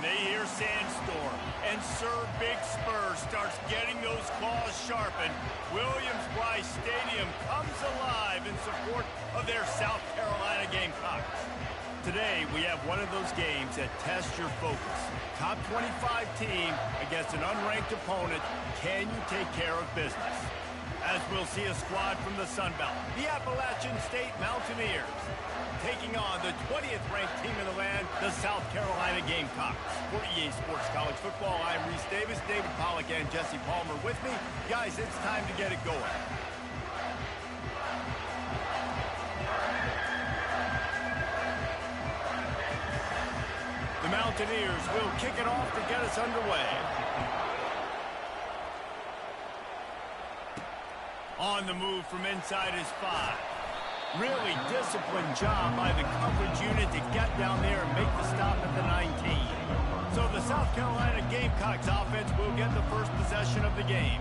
They hear Sandstorm, and Sir Big Spur starts getting those claws sharpened. Williams-Brice Stadium comes alive in support of their South Carolina Gamecocks. Today, we have one of those games that tests your focus. Top 25 team against an unranked opponent. Can you take care of business? As we'll see a squad from the Sun Belt, the Appalachian State Mountaineers, taking on the 20th ranked team in the land, the South Carolina Gamecocks. For EA Sports College Football, I'm Reese Davis, David Pollack, and Jesse Palmer with me. Guys, it's time to get it going. The Mountaineers will kick it off to get us underway. On the move from inside his 5. Really disciplined job by the coverage unit to get down there and make the stop at the 19. So the South Carolina Gamecocks offense will get the first possession of the game.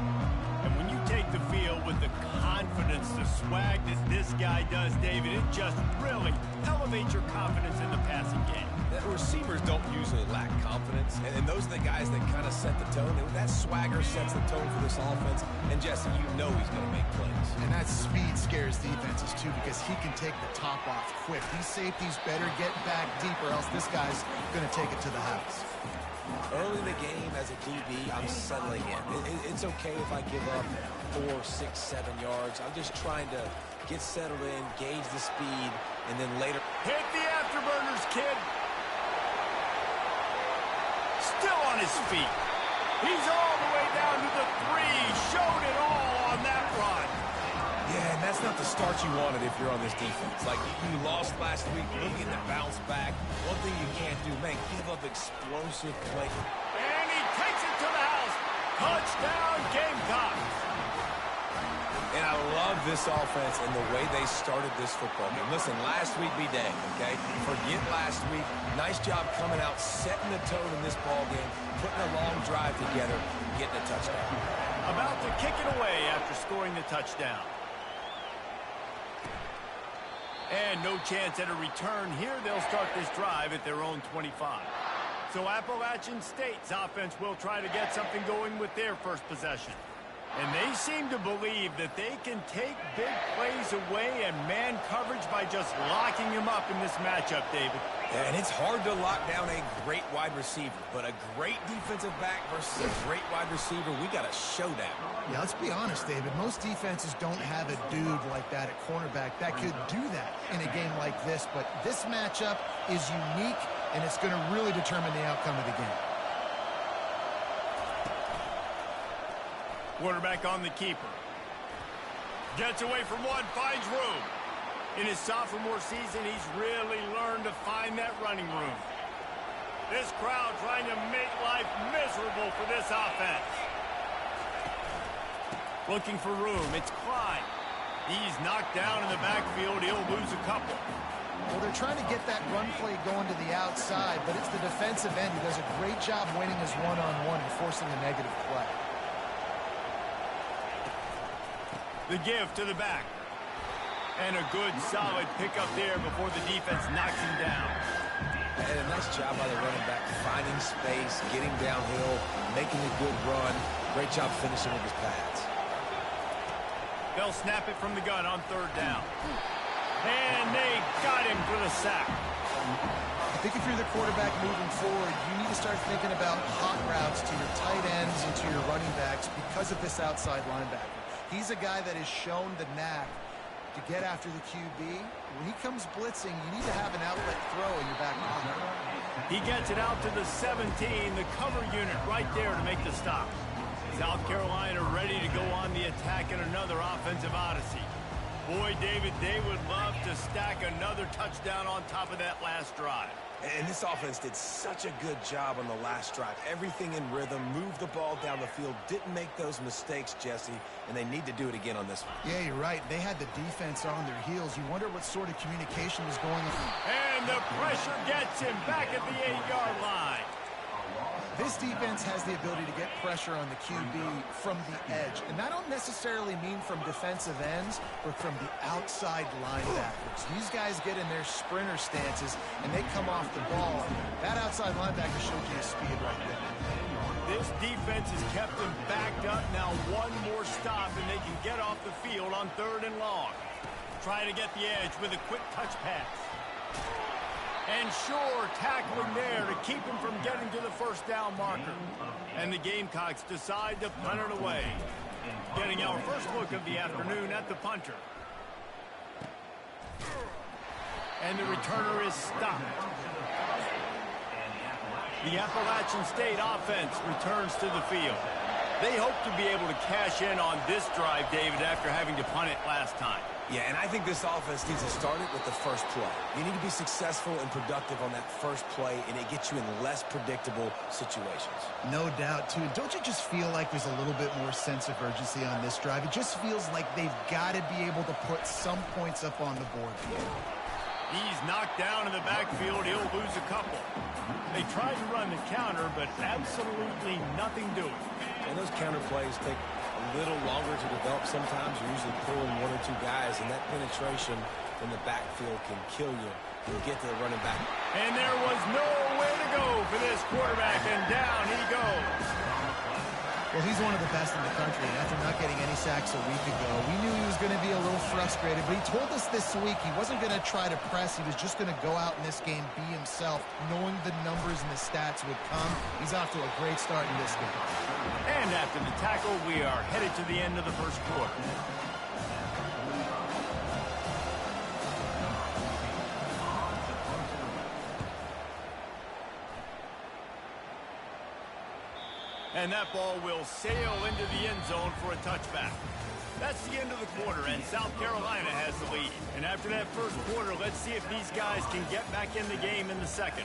And when you take the field with the confidence, the swag that this guy does, David, it just really elevates your confidence in the passing game. The receivers don't usually lack confidence, and those are the guys that kind of set the tone. And that swagger sets the tone for this offense, and Jesse, you know he's going to make plays. And that speed scares defenses, too, because he can take the top off quick. These safeties better get back deep, or else this guy's going to take it to the house. Early in the game, as a DB, I'm settling in. It's okay if I give up 4, 6, 7 yards. I'm just trying to get settled in, gauge the speed, and then later... Hit the afterburners, kid! Still on his feet. He's all the way down to the 3. Showed it all on that run. Yeah, and that's not the start you wanted if you're on this defense. Like, you lost last week, looking to bounce back. One thing you can't do, man, give up explosive play. And he takes it to the house. Touchdown, Gamecocks. And I love this offense and the way they started this football game. Listen, last week be dang, okay? Forget last week. Nice job coming out, setting the tone in this ball game, putting a long drive together, getting a touchdown. About to kick it away after scoring the touchdown. And no chance at a return here. They'll start this drive at their own 25. So Appalachian State's offense will try to get something going with their first possession. And they seem to believe that they can take big plays away and man coverage by just locking him up in this matchup, David. And it's hard to lock down a great wide receiver, but a great defensive back versus a great wide receiver, we got to show that. Yeah, let's be honest, David. Most defenses don't have a dude like that at cornerback that could do that in a game like this, but this matchup is unique, and it's going to really determine the outcome of the game. Quarterback on the keeper. Gets away from one, finds room. In his sophomore season, he's really learned to find that running room. This crowd trying to make life miserable for this offense. Looking for room, it's Klein. He's knocked down in the backfield, he'll lose a couple. Well, they're trying to get that run play going to the outside, but it's the defensive end who does a great job winning his one-on-one and forcing a negative play. The give to the back. And a good, solid pickup there before the defense knocks him down. And a nice job by the running back, finding space, getting downhill, making a good run. Great job finishing with his pads. They'll snap it from the gun on 3rd down. And they got him for the sack. I think if you're the quarterback moving forward, you need to start thinking about hot routes to your tight ends and to your running backs because of this outside linebacker. He's a guy that has shown the knack to get after the QB. When he comes blitzing, you need to have an outlet throw in your back pocket. He gets it out to the 17, the cover unit right there to make the stop. South Carolina ready to go on the attack in another offensive odyssey. Boy, David, they would love to stack another touchdown on top of that last drive. And this offense did such a good job on the last drive. Everything in rhythm, moved the ball down the field, didn't make those mistakes, Jesse, and they need to do it again on this one. Yeah, you're right. They had the defense on their heels. You wonder what sort of communication was going on. And the pressure gets him back at the 8-yard line. This defense has the ability to get pressure on the QB from the edge. And I don't necessarily mean from defensive ends, but from the outside linebackers. These guys get in their sprinter stances, and they come off the ball. That outside linebacker showed you his speed right there. This defense has kept them backed up. Now one more stop, and they can get off the field on 3rd and long. Trying to get the edge with a quick touch pass. And Shore tackling there to keep him from getting to the first down marker. And the Gamecocks decide to punt it away. Getting our first look of the afternoon at the punter. And the returner is stopped. The Appalachian State offense returns to the field. They hope to be able to cash in on this drive, David, after having to punt it last time. Yeah, and I think this offense needs to start it with the first play. You need to be successful and productive on that first play, and it gets you in less predictable situations. No doubt, too. Don't you just feel like there's a little bit more sense of urgency on this drive? It just feels like they've got to be able to put some points up on the board here. He's knocked down in the backfield. He'll lose a couple. They tried to run the counter, but absolutely nothing doing. And those counter plays take a little longer to develop sometimes. You're usually pulling 1 or 2 guys, and that penetration in the backfield can kill you and get to the running back. And there was nowhere to go for this quarterback, and down he goes. Well, he's one of the best in the country, and after not getting any sacks a week ago, we knew he was going to be a little frustrated, but he told us this week he wasn't going to try to press. He was just going to go out in this game, be himself, knowing the numbers and the stats would come. He's off to a great start in this game. And after the tackle, we are headed to the end of the first quarter. And that ball will sail into the end zone for a touchback. That's the end of the quarter, and South Carolina has the lead. And after that first quarter, let's see if these guys can get back in the game in the second.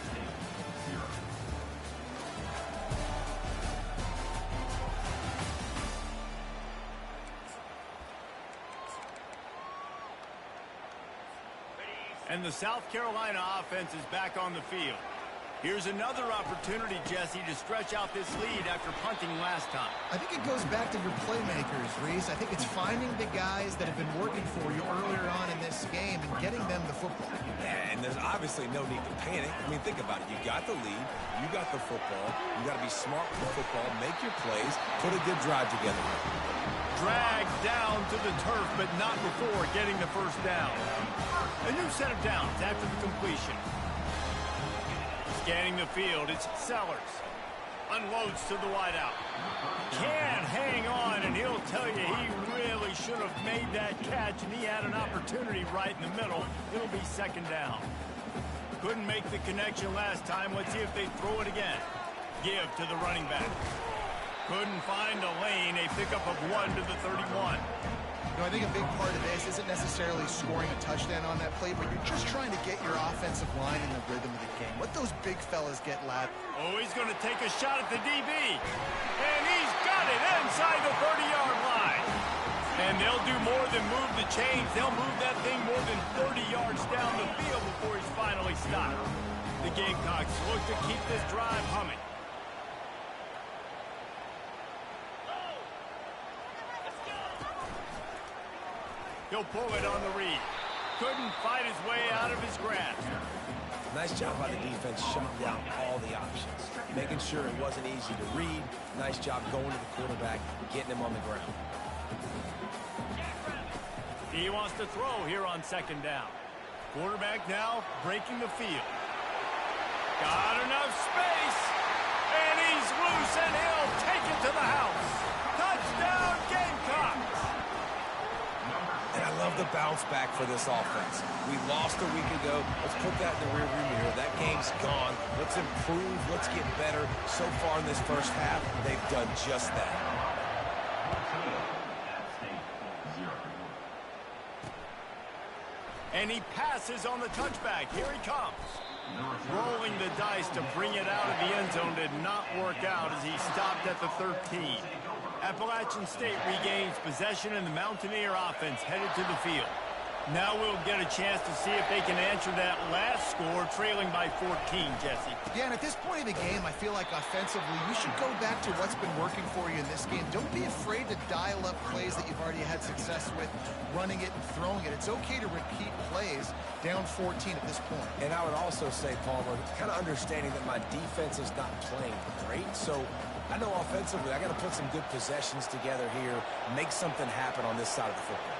And the South Carolina offense is back on the field. Here's another opportunity, Jesse, to stretch out this lead after punting last time. I think it goes back to your playmakers, Reese. I think it's finding the guys that have been working for you earlier on in this game and getting them the football. And there's obviously no need to panic. I mean, think about it. You got the lead. You got the football. You got to be smart with the football. Make your plays. Put a good drive together. Dragged down to the turf, but not before getting the first down. A new set of downs after the completion. Scanning the field, it's Sellers. Unloads to the wideout. Can't hang on, and he'll tell you he really should have made that catch, and he had an opportunity right in the middle. It'll be second down. Couldn't make the connection last time. Let's see if they throw it again. Give to the running back. Couldn't find a lane. A pickup of 1 to the 31. You know, I think a big part of this isn't necessarily scoring a touchdown on that play, but you're just trying to get your offensive line in the rhythm of the game. Let those big fellas get loud. Oh, he's going to take a shot at the DB. And he's got it inside the 30-yard line. And they'll do more than move the chains. They'll move that thing more than 30 yards down the field before he's finally stopped. The Gamecocks look to keep this drive humming. He'll pull it on the read. Couldn't fight his way out of his grasp. Nice job by the defense shutting down all the options. Making sure it wasn't easy to read. Nice job going to the quarterback, getting him on the ground. He wants to throw here on second down. Quarterback now breaking the field. Got enough space. And he's loose, and he'll take it to the house. Touchdown, Gamecocks. And I love the bounce back for this offense. We lost a week ago. Let's put that in the rearview mirror. That game's gone. Let's improve. Let's get better. So far in this first half, they've done just that. And he passes on the touchback. Here he comes. Rolling the dice to bring it out of the end zone did not work out as he stopped at the 13. Appalachian State regains possession, and the Mountaineer offense headed to the field. Now we'll get a chance to see if they can answer that last score, trailing by 14, Jesse. Yeah, and at this point of the game, I feel like offensively, you should go back to what's been working for you in this game. Don't be afraid to dial up plays that you've already had success with, running it and throwing it. It's okay to repeat plays down 14 at this point. And I would also say, Palmer, kind of understanding that my defense is not playing great, so I know offensively I got to put some good possessions together here, make something happen on this side of the football.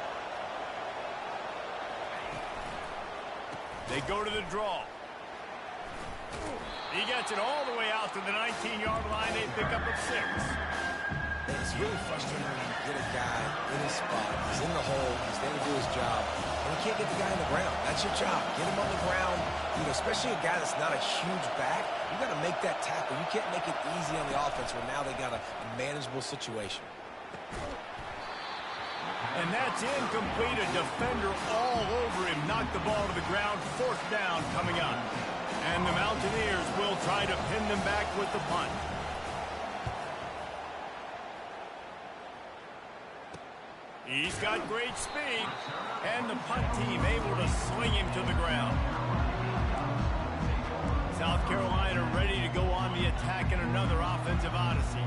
They go to the draw. He gets it all the way out to the 19-yard line. They pick up a 6. It's really frustrating when you get a guy in his spot. He's in the hole. He's there to do his job. And you can't get the guy on the ground. That's your job. Get him on the ground. You know, especially a guy that's not a huge back. You got to make that tackle. You can't make it easy on the offense where now they got a manageable situation. And that's incomplete. A defender all over him. Knocked the ball to the ground. 4th down coming up. And the Mountaineers will try to pin them back with the punt. He's got great speed. And the punt team able to sling him to the ground. South Carolina ready to go on the attack in another offensive odyssey.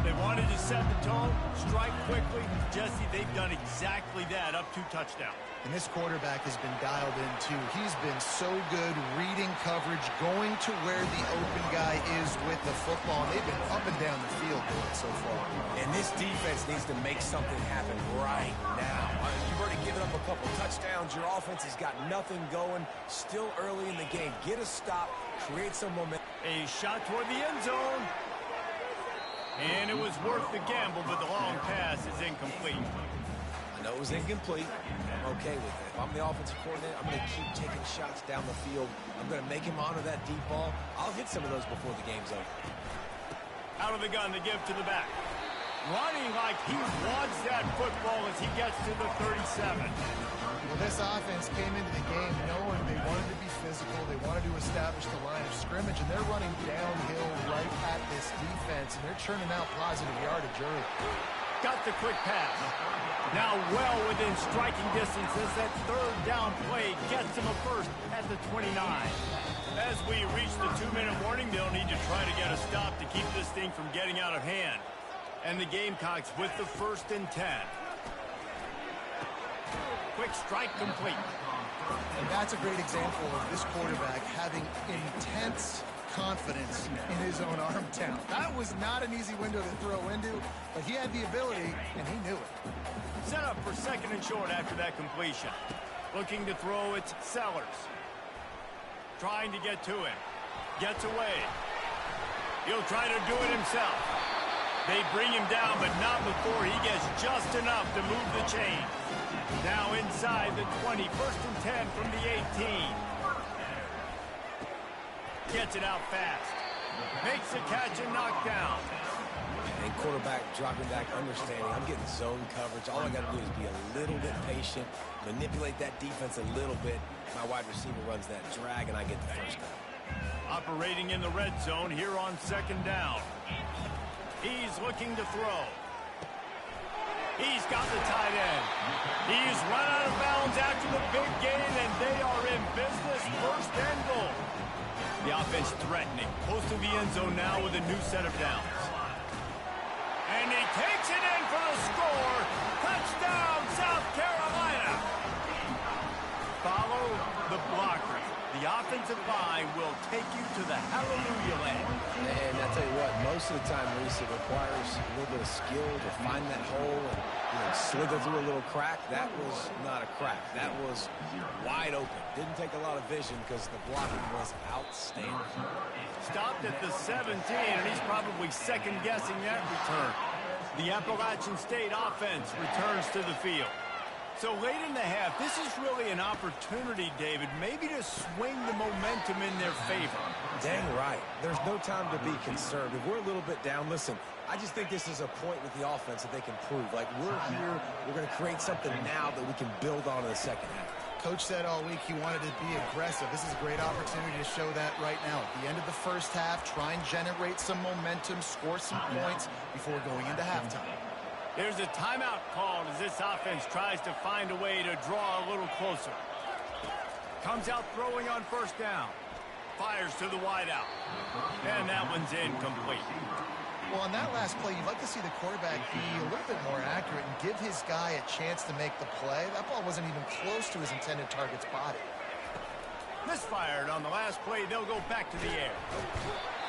They wanted to set the tone, strike quickly. Jesse, they've done exactly that, up 2 touchdowns. And this quarterback has been dialed in, too. He's been so good reading coverage, going to where the open guy is with the football. They've been up and down the field doing it so far. And this defense needs to make something happen right now. You've already given up a couple touchdowns. Your offense has got nothing going. Still early in the game. Get a stop. Create some momentum. A shot toward the end zone. And it was worth the gamble, but the long pass is incomplete. I know it was incomplete. I'm okay with it. If I'm the offensive coordinator, I'm going to keep taking shots down the field. I'm going to make him honor that deep ball. I'll hit some of those before the game's over. Out of the gun, the give to the back. Running like he wants that football as he gets to the 37. Well, this offense came into the game knowing they wanted to be physical. They wanted to establish the line of scrimmage, and they're running downhill right at this defense, and they're churning out positive yardage early. Got the quick pass. Now well within striking distance as that 3rd down play gets him a first at the 29. As we reach the 2-minute warning, they'll need to try to get a stop to keep this thing from getting out of hand. And the Gamecocks with the 1st and 10. Quick strike complete. And that's a great example of this quarterback having intense confidence in his own arm talent. That was not an easy window to throw into, but he had the ability, and he knew it. Set up for 2nd and short after that completion. Looking to throw, it's Sellers. Trying to get to him. Gets away. He'll try to do it himself. They bring him down, but not before he gets just enough to move the chain. Now inside the 20, 1st and 10 from the 18. Gets it out fast. Makes the catch and knocked down. And quarterback dropping back, understanding I'm getting zone coverage. All I got to do is be a little bit patient, manipulate that defense a little bit. My wide receiver runs that drag, and I get the 1st down. Operating in the red zone here on 2nd down. He's looking to throw. He's got the tight end. He's run out of bounds after the big gain, and they are in business. 1st and goal. The offense threatening. Close to the end zone now with a new set of downs. And he takes it in for the score. Touchdown, South Carolina. Follow the blocker. The offensive line will take you to the hallelujah land. And I tell you what, most of the time, Reese, it requires a little bit of skill to find that hole and slither through a little crack. That was not a crack. That was wide open. Didn't take a lot of vision because the blocking was outstanding. Stopped at the 17, and he's probably second-guessing that return. The Appalachian State offense returns to the field. So late in the half, this is really an opportunity, David, maybe to swing the momentum in their favor. Dang right. There's no time to be concerned. If we're a little bit down, listen, I just think this is a point with the offense that they can prove. Like, we're here, we're going to create something now that we can build on in the 2nd half. Coach said all week he wanted to be aggressive. This is a great opportunity to show that right now. At the end of the 1st half, try and generate some momentum, score some points before going into halftime. There's a timeout called as this offense tries to find a way to draw a little closer. Comes out throwing on first down. Fires to the wideout. And that one's incomplete. Well, on that last play, you'd like to see the quarterback be a little bit more accurate and give his guy a chance to make the play. That ball wasn't even close to his intended target's body. Misfired on the last play. They'll go back to the air.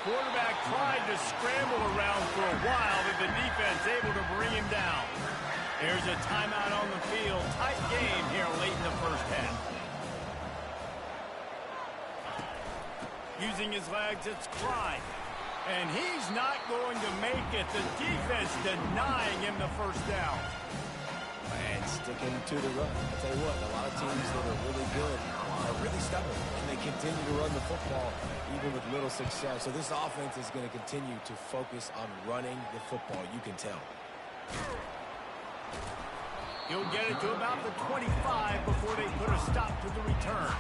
Quarterback tried to scramble around for a while, but the defense able to bring him down. There's a timeout on the field. Tight game here late in the first half. Using his legs, it's Clyde. And he's not going to make it. The defense denying him the first down. And sticking to the run. I'll tell you what, a lot of teams that are really good are really stubborn, and they continue to run the football even with little success. So this offense is going to continue to focus on running the football. You can tell. He'll get it to about the 25 before they put a stop to the return.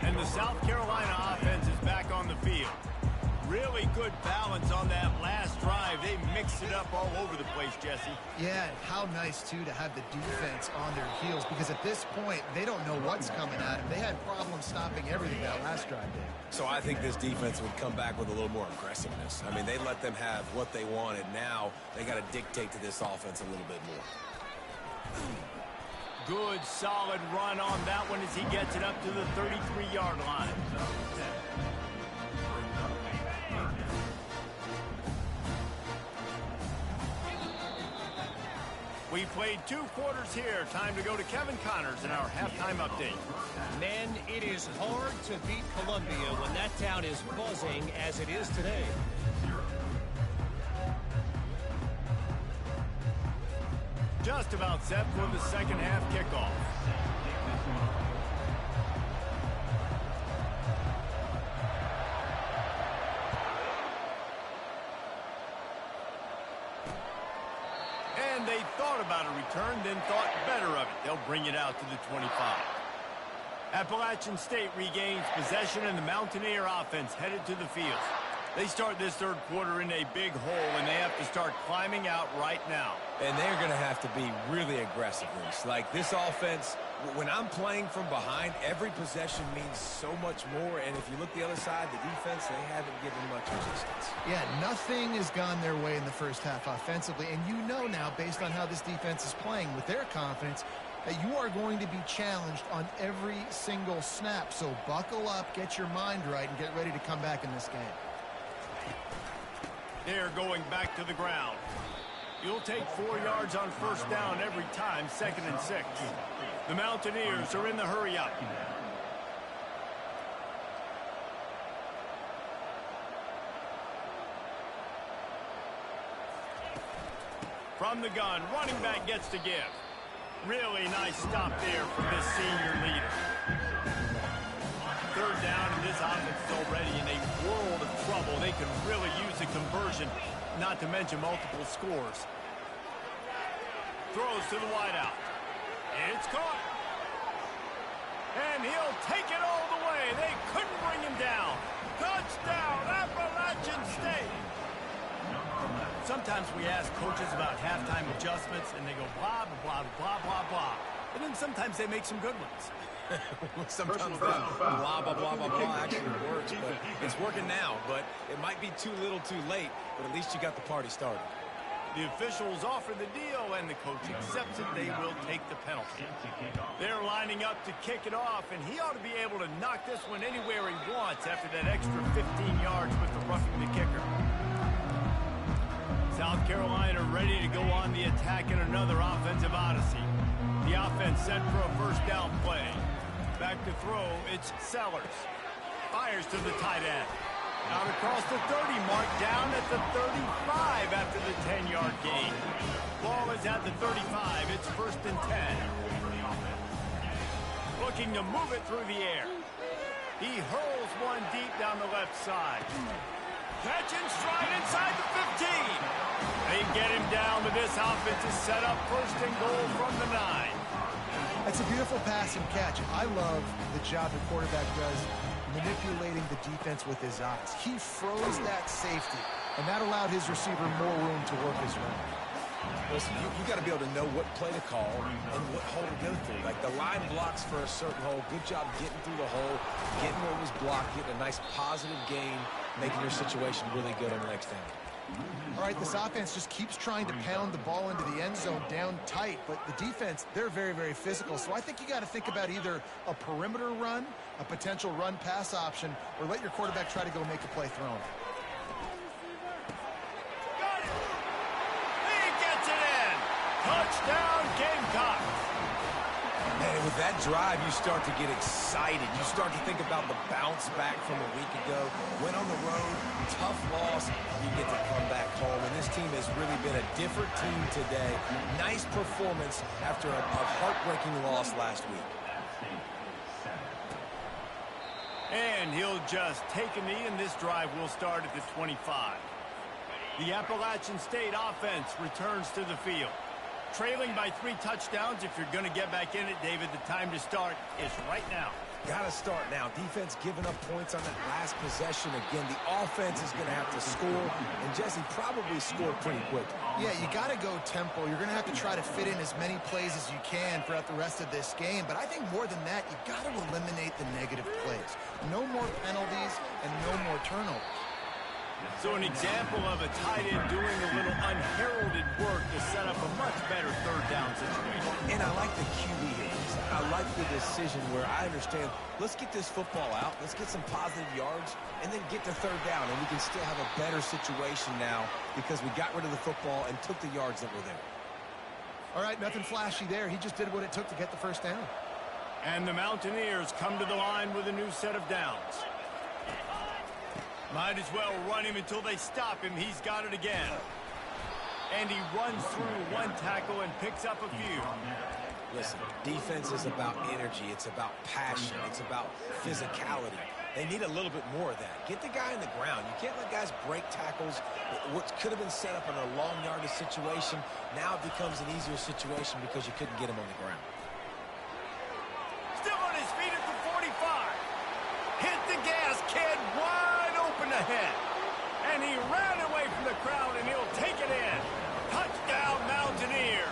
And the South Carolina offense is back on the field. Really good balance on that last drive. They mixed it up all over the place, Jesse. Yeah, and how nice, too, to have the defense on their heels, because at this point, they don't know what's coming at them. They had problems stopping everything that last drive did. So I think this defense would come back with a little more aggressiveness. I mean, they let them have what they wanted. Now they got to dictate to this offense a little bit more. Good, solid run on that one as he gets it up to the 33-yard line. We played 2 quarters here. Time to go to Kevin Connors in our halftime update. Men, it is hard to beat Columbia when that town is buzzing as it is today. Just about set for the second half kickoff. And they thought about a return, then thought better of it. They'll bring it out to the 25. Appalachian State regains possession, and the Mountaineer offense headed to the field. They start this third quarter in a big hole, and they have to start climbing out right now. And they're going to have to be really aggressive. Like this offense, when I'm playing from behind, every possession means so much more. And if you look the other side, the defense, they haven't given much resistance. Yeah, nothing has gone their way in the first half offensively. And you know now, based on how this defense is playing with their confidence, that you are going to be challenged on every single snap. So buckle up, get your mind right, and get ready to come back in this game. They're going back to the ground. You'll take 4 yards on first down every time, 2nd and 6. The Mountaineers are in the hurry-up. From the gun, running back gets to give. Really nice stop there from this senior leader. Third down, and this offense is already in a world of trouble. They can really use a conversion, not to mention multiple scores. Throws to the wideout. It's caught. And he'll take it all the way. They couldn't bring him down. Touchdown, Appalachian State. Sometimes we ask coaches about halftime adjustments, and they go blah, blah, blah, blah, blah. And then sometimes they make some good ones. Sometimes that blah, blah, blah, blah, blah actually works. But it's working now, but it might be too little too late, but at least you got the party started. The officials offer the deal, and the coach accepts it. They will take the penalty. They're lining up to kick it off, and he ought to be able to knock this one anywhere he wants after that extra 15 yards with the roughing the kicker. South Carolina ready to go on the attack in another offensive odyssey. The offense set for a first down play. Back to throw, it's Sellers. Fires to the tight end. Out across the 30 mark, down at the 35 after the 10-yard gain. Ball is at the 35. It's 1st and 10. Looking to move it through the air. He hurls one deep down the left side. Catch in stride inside the 15. They get him down, but this offense is set up 1st and goal from the 9. That's a beautiful pass and catch. I love the job the quarterback does manipulating the defense with his eyes. He froze that safety. and that allowed his receiver more room to work his run. Listen, you got to be able to know what play to call and what hole to go through. Like the line blocks for a certain hole. Good job getting through the hole, getting where it was blocked, getting a nice positive gain, making your situation really good on the next down. All right, this offense just keeps trying to pound the ball into the end zone down tight, but the defense, they're very, very physical. So I think you got to think about either a perimeter run, a potential run-pass option, or let your quarterback try to go make a play throwing. Touchdown, Gamecocks! And with that drive, you start to get excited. You start to think about the bounce back from a week ago. Went on the road, tough loss, you get to come back home. And this team has really been a different team today. Nice performance after a heartbreaking loss last week. And he'll just take a knee, and this drive will start at the 25. The Appalachian State offense returns to the field. Trailing by 3 touchdowns. If you're going to get back in it, David, the time to start is right now. Got to start now. Defense giving up points on that last possession. Again, the offense is going to have to score, and Jesse probably scored pretty quick. Yeah, you got to go tempo. You're going to have to try to fit in as many plays as you can throughout the rest of this game. But I think more than that, you got to eliminate the negative plays. No more penalties and no more turnovers. So an example of a tight end doing a little unheralded work to set up a much better third down situation. And I like the QB here. I like the decision where I understand, let's get this football out, let's get some positive yards, and then get to third down, and we can still have a better situation now because we got rid of the football and took the yards that were there. All right, nothing flashy there. He just did what it took to get the first down. And the Mountaineers come to the line with a new set of downs. Might as well run him until they stop him. He's got it again. And he runs through 1 tackle and picks up a few. Listen, defense is about energy. It's about passion. It's about physicality. They need a little bit more of that. Get the guy in the ground. You can't let guys break tackles. What could have been set up in a long yardage situation, now it becomes an easier situation because you couldn't get him on the ground. Still on his feet at the 45. Hit the gas, kid. Wide open ahead. And he ran away from the crowd, and he'll take it in. Touchdown, Mountaineers.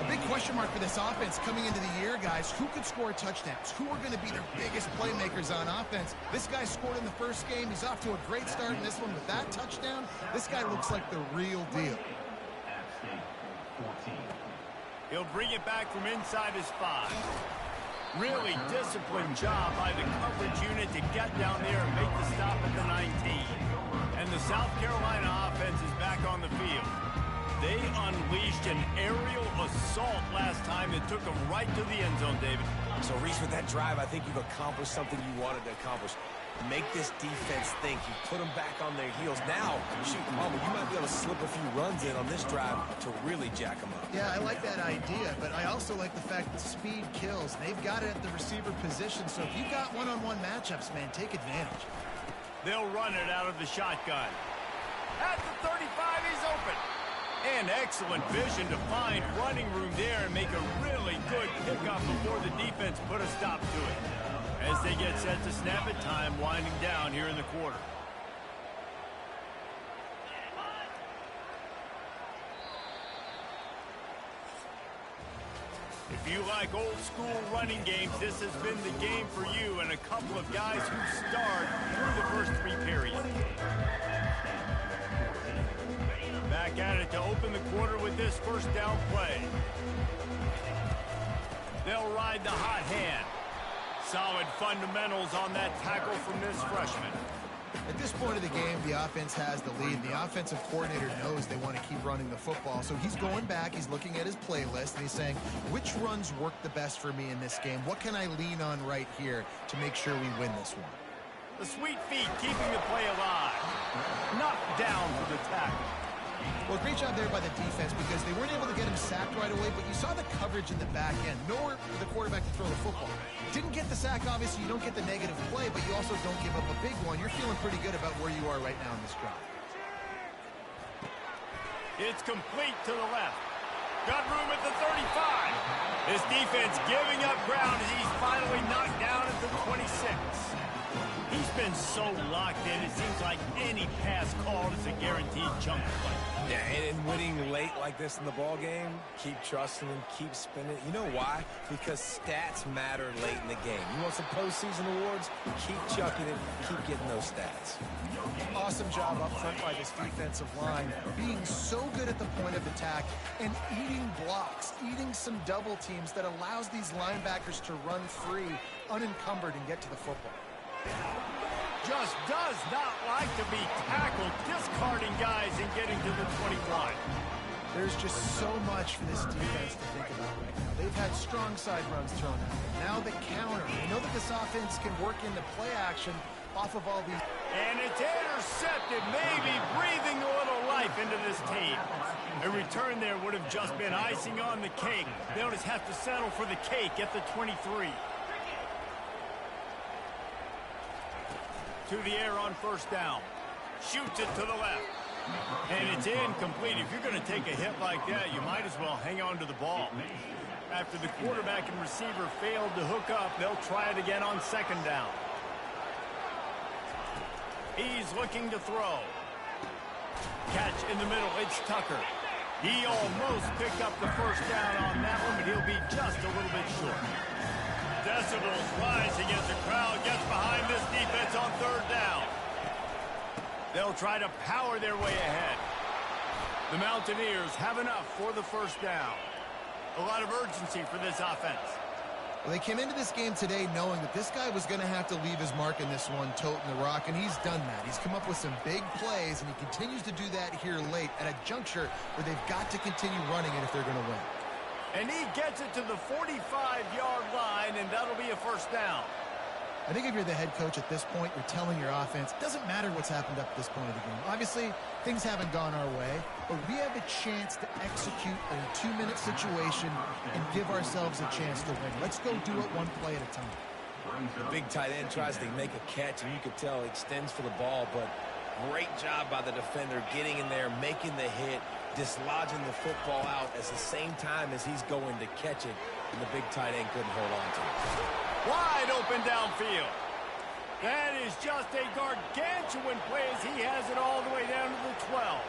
A big question mark for this offense coming into the year, guys. Who could score touchdowns? Who are going to be their biggest playmakers on offense? This guy scored in the first game. He's off to a great start in this one with that touchdown. This guy looks like the real deal. He'll bring it back from inside his 5. Really disciplined job by the coverage unit to get down there and make the stop at the 19. And the South Carolina offense is back on the field. They unleashed an aerial assault last time that took them right to the end zone, David. So, Reese, with that drive, I think you've accomplished something you wanted to accomplish. Make this defense think. You put them back on their heels. Now, shoot, you might be able to slip a few runs in on this drive to really jack them up. Yeah, I like that idea, but I also like the fact that speed kills. They've got it at the receiver position, so if you've got one-on-one matchups, man, take advantage. They'll run it out of the shotgun. At the 35, he's open. And excellent vision to find running room there and make a really good pickup before the defense put a stop to it. As they get set to snap it, time winding down here in the quarter. If you like old school running games, this has been the game for you and a couple of guys who start through the first 3 periods. Back at it to open the quarter with this first down play. They'll ride the hot hand. Solid fundamentals on that tackle from this freshman. At this point of the game, the offense has the lead. The offensive coordinator knows they want to keep running the football. So he's going back, he's looking at his playlist, and he's saying, which runs work the best for me in this game? What can I lean on right here to make sure we win this one? The sweet feet keeping the play alive. Knocked down for the tackle. Well, great job there by the defense because they weren't able to get him sacked right away, but you saw the coverage in the back end. Nowhere for the quarterback to throw the football. Didn't get the sack, obviously. You don't get the negative play, but you also don't give up a big one. You're feeling pretty good about where you are right now in this drive. It's complete to the left. Got room at the 35. This defense giving up ground as he's finally knocked down at the 26. He's been so locked in, it seems like any pass called is a guaranteed chunk play. Yeah, and winning late like this in the ball game, keep trusting him, keep spinning. You know why? Because stats matter late in the game. You want some postseason awards? Keep chucking it, keep getting those stats. Awesome job up front by this defensive line, being so good at the point of attack and eating blocks, eating some double teams that allows these linebackers to run free, unencumbered, and get to the football. Just does not like to be tackled, discarding guys and getting to the 21. There's just so much for this defense to think about right now. They've had strong side runs thrown at them. Now the counter. We know that this offense can work into play action off of all these. And it's intercepted, maybe breathing a little life into this team. A return there would have just been icing on the cake. They'll just have to settle for the cake at the 23. To the air on first down. Shoots it to the left. And it's incomplete. If you're going to take a hit like that, you might as well hang on to the ball. After the quarterback and receiver failed to hook up, they'll try it again on second down. He's looking to throw. Catch in the middle. It's Tucker. He almost picked up the first down on that one, but he'll be just a little bit short. Decibels rising as the crowd gets behind this defense on third down. They'll try to power their way ahead. The Mountaineers have enough for the first down. A lot of urgency for this offense. Well, they came into this game today knowing that this guy was going to have to leave his mark in this one, toting the rock, and he's done that. He's come up with some big plays, and he continues to do that here late at a juncture where they've got to continue running it if they're going to win. And he gets it to the 45-yard line, and that'll be a first down. I think if you're the head coach at this point, you're telling your offense, it doesn't matter what's happened up to this point of the game. Obviously, things haven't gone our way, but we have a chance to execute a 2-minute situation and give ourselves a chance to win. Let's go do it one play at a time. The big tight end tries to make a catch, and you can tell he extends for the ball, but great job by the defender getting in there, making the hit, dislodging the football out at the same time as he's going to catch it, and the big tight end couldn't hold on to it. Wide open downfield. That is just a gargantuan play as he has it all the way down to the 12.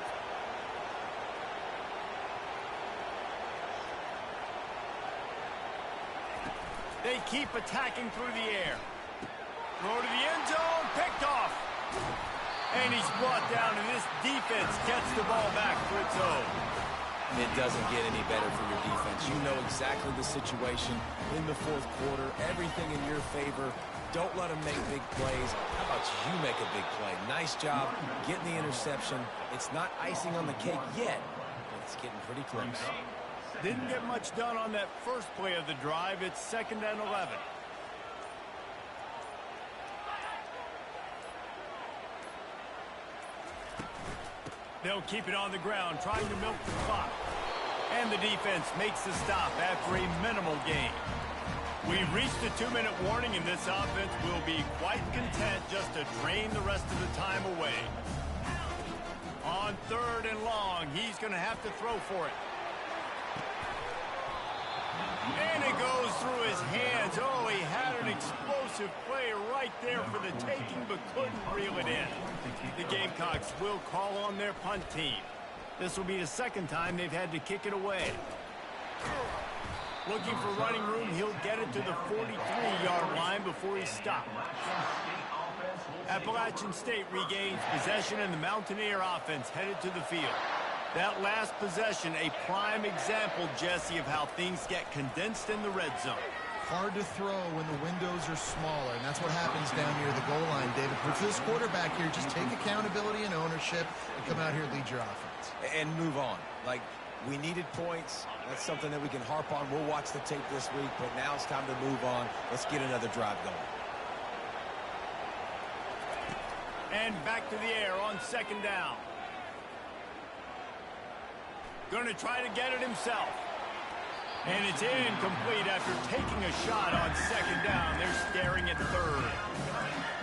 They keep attacking through the air. Throw to the end zone, picked off. And he's brought down, and this defense gets the ball back for its own. It doesn't get any better for your defense. You know exactly the situation in the fourth quarter. Everything in your favor. Don't let them make big plays. How about you make a big play? Nice job getting the interception. It's not icing on the cake yet, but it's getting pretty close. Didn't get much done on that first play of the drive. It's 2nd and 11. They'll keep it on the ground, trying to milk the clock. And the defense makes the stop after a minimal gain. We've reached a 2-minute warning, and this offense will be quite content just to drain the rest of the time away. On 3rd and long, he's going to have to throw for it. And it goes through his hands. Oh, he had an explosive play right there for the taking, but couldn't reel it in. The Gamecocks will call on their punt team. This will be the 2nd time they've had to kick it away. Looking for running room, he'll get it to the 43-yard line before he's stopped. Appalachian State regains possession, and the Mountaineer offense headed to the field. That last possession, a prime example, Jesse, of how things get condensed in the red zone. Hard to throw when the windows are smaller, and that's what happens down near the goal line, David. For this quarterback here, just take accountability and ownership and come out here and lead your offense. And move on. Like, we needed points. That's something that we can harp on. We'll watch the tape this week, but now it's time to move on. Let's get another drive going. And back to the air on 2nd down. Going to try to get it himself. And it's incomplete after taking a shot on 2nd down. They're staring at 3rd.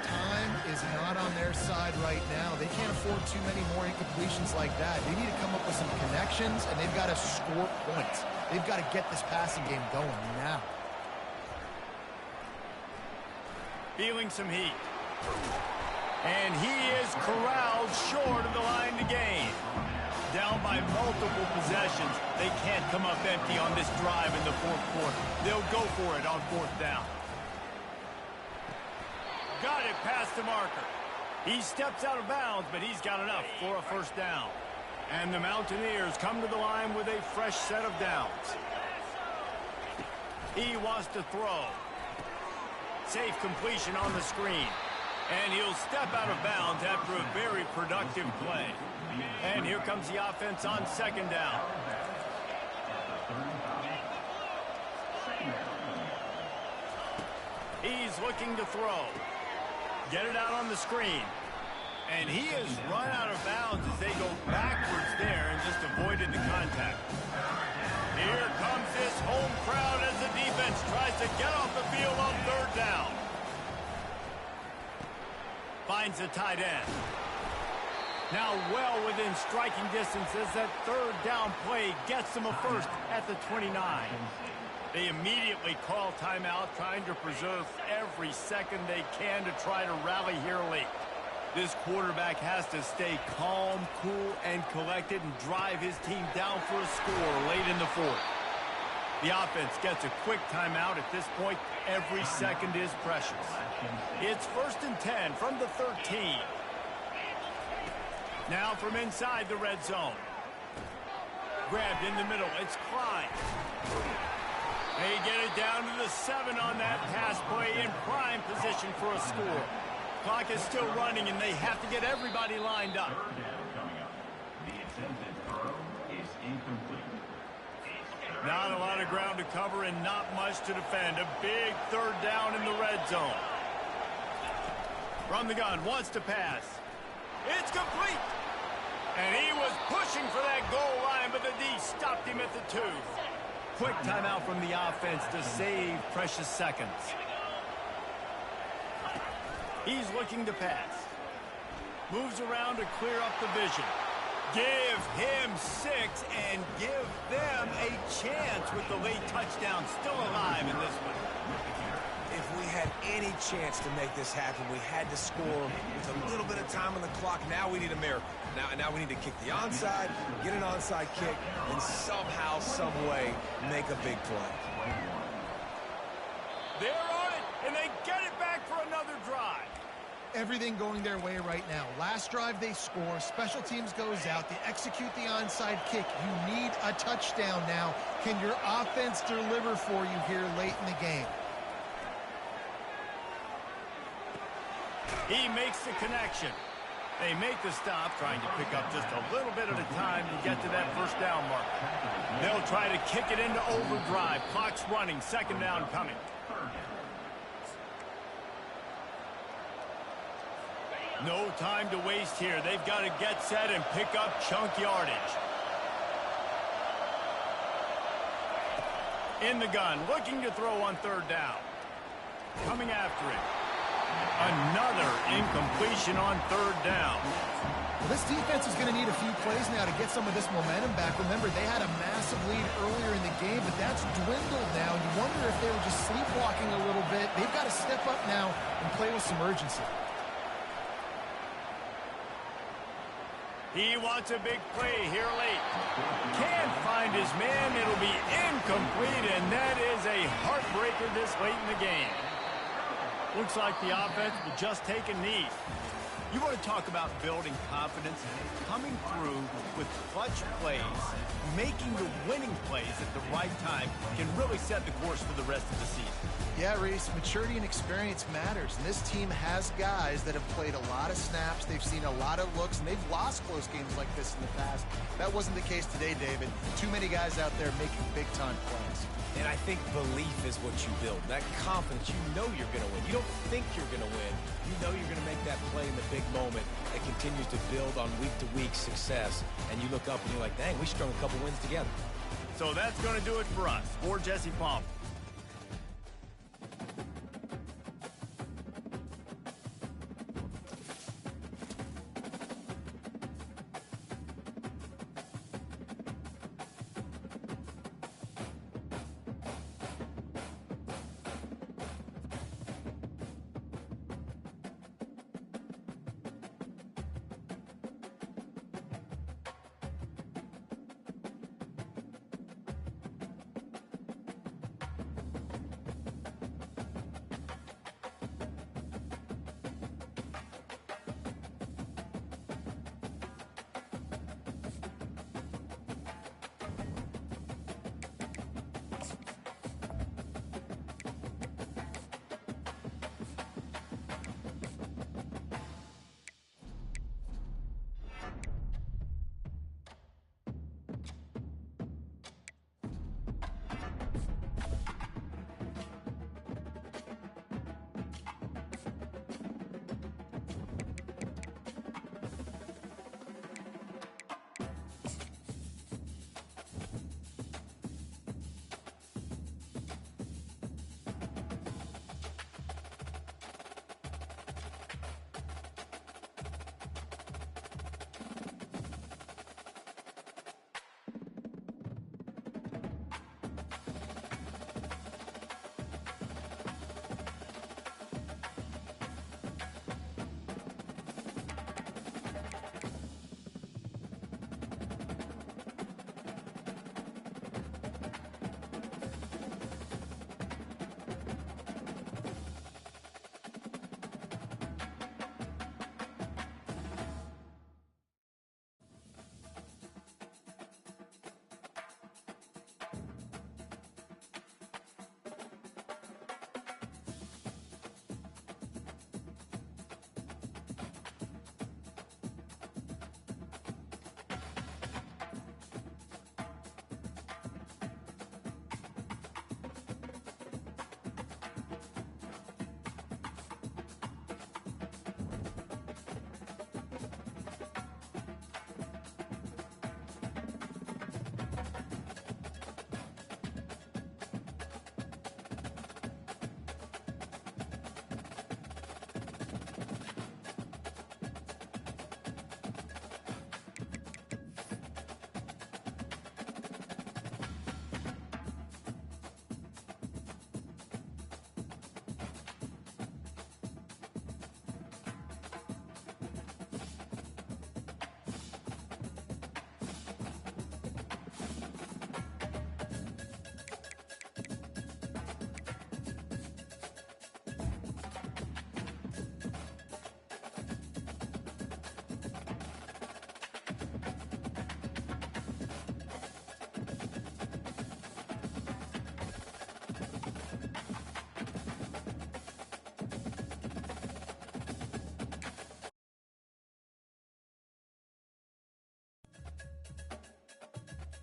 Time is not on their side right now. They can't afford too many more incompletions like that. They need to come up with some connections, and they've got to score points. They've got to get this passing game going now. Feeling some heat. And he is corralled short of the line to gain. Down by multiple possessions. They can't come up empty on this drive in the fourth quarter. They'll go for it on fourth down. Got it past the marker. He steps out of bounds, but he's got enough for a first down. And the Mountaineers come to the line with a fresh set of downs. He wants to throw. Safe completion on the screen. And he'll step out of bounds after a very productive play. And here comes the offense on second down. He's looking to throw. Get it out on the screen. And he has run out of bounds as they go backwards there and just avoided the contact. Here comes this home crowd as the defense tries to get off the field on third down. Finds the tight end. Now well within striking distance as that third down play gets them a first at the 29. They immediately call timeout, trying to preserve every second they can to try to rally here late. This quarterback has to stay calm, cool, and collected and drive his team down for a score late in the fourth. The offense gets a quick timeout at this point. Every second is precious. It's 1st and 10 from the 13. Now from inside the red zone. Grabbed in the middle. It's Klein. They get it down to the 7 on that pass play in prime position for a score. Clock is still running, and they have to get everybody lined up. Not a lot of ground to cover and not much to defend. A big third down in the red zone. From the gun, wants to pass. It's complete. And he was pushing for that goal line, but the D stopped him at the 2. Quick timeout from the offense to save precious seconds. He's looking to pass. Moves around to clear up the vision. Give him 6 and give them a chance with the late touchdown still alive in this one. If we had any chance to make this happen, we had to score with a little bit of time on the clock. Now we need a miracle. Now we need to kick the onside, get an onside kick, and somehow, some way, make a big play. They're on it, and they get it back for another drive. Everything going their way right now. Last drive they score. Special teams goes out. They execute the onside kick. You need a touchdown now. Can your offense deliver for you here late in the game? He makes the connection. They make the stop, trying to pick up just a little bit at a time to get to that first down mark. They'll try to kick it into overdrive. Clock's running. Second down coming. No time to waste here. They've got to get set and pick up chunk yardage. In the gun, looking to throw on third down. Coming after it. Another incompletion on third down. Well, this defense is going to need a few plays now to get some of this momentum back. Remember, they had a massive lead earlier in the game, but that's dwindled now. You wonder if they were just sleepwalking a little bit. They've got to step up now and play with some urgency. He wants a big play here late. Can't find his man. It'll be incomplete, and that is a heartbreaker this late in the game. Looks like the offense will just take a knee. You want to talk about building confidence? Coming through with clutch plays, making the winning plays at the right time can really set the course for the rest of the season. Yeah, Reese, maturity and experience matters. And this team has guys that have played a lot of snaps. They've seen a lot of looks, and they've lost close games like this in the past. That wasn't the case today, David. Too many guys out there making big-time plays. And I think belief is what you build. That confidence, you know you're going to win. You don't think you're going to win. You know you're going to make that play in the big moment that continues to build on week-to-week success. And you look up and you're like, dang, we strung a couple wins together. So that's going to do it for us. For Jesse Palmer,